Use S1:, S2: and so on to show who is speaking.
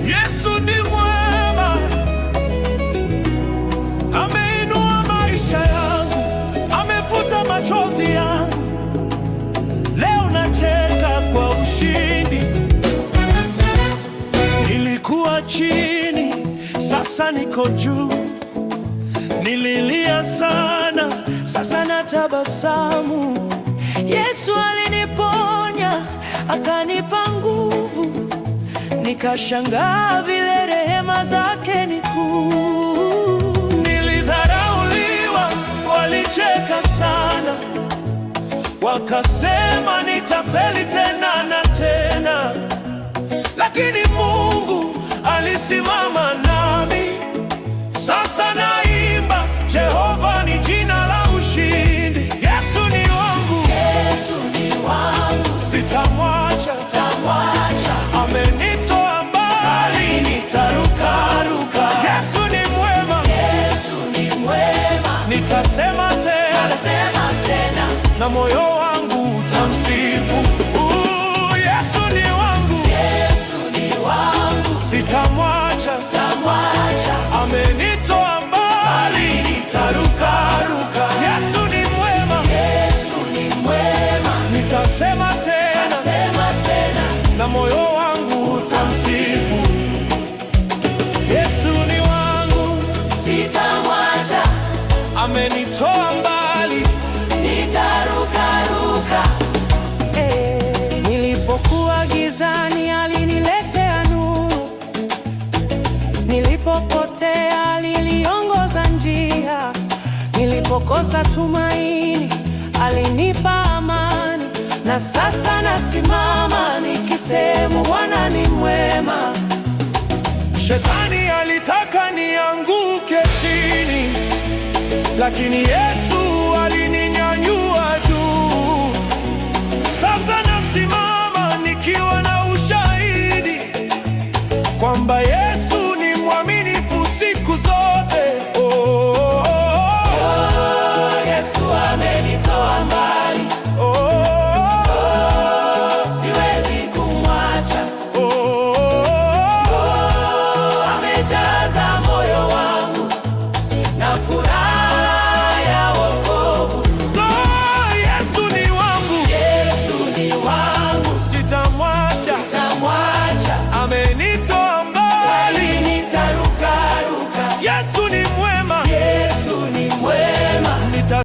S1: Yesu ni mwema, ameinua maisha yangu, amefuta machozi yangu. Leo nacheka kwa ushindi. Nilikuwa chini, sasa niko juu. Nililia sana, sasa natabasamu. Yesu aliniponya, akanipa nguvu. Nikashangaa vile rehema zake ni kuu. Nilidharauliwa, walicheka sana, wakasema nitafeli tena na tena, lakini Mungu alisimama nami. Sasa naimba, Jehova ni jina la ushindi. Yesu ni wangu,
S2: Yesu ni wangu,
S1: sitamwacha, amenitoa mbali, nitarukaruka. Yesu ni mwema,
S2: Yesu ni mwema,
S1: nitasema tena, na moyo wangu utamsifu. Yesu ni wangu,
S2: Yesu ni wangu,
S1: sitamwacha, amenitoa mbali, nitarukaruka. Yesu ni mwema,
S2: Yesu ni mwema,
S1: nitasema tena, na moyo wangu utamsifu. Yesu ni wangu,
S2: sitamwacha,
S1: amenitoa mbali,
S2: nitarukaruka.
S3: Nilipokuwa gizani aliniletea nuru, nilipopotea aliliongoza njia, nilipokosa tumaini alinipa amani. Na sasa nasimama nikisema Bwana ni mwema.
S1: Shetani alitaka nianguke chini, lakini Yesu alininyanyua juu. Sasa nasimama nikiwa na ushahidi kwamba Yesu ni mwaminifu siku zote.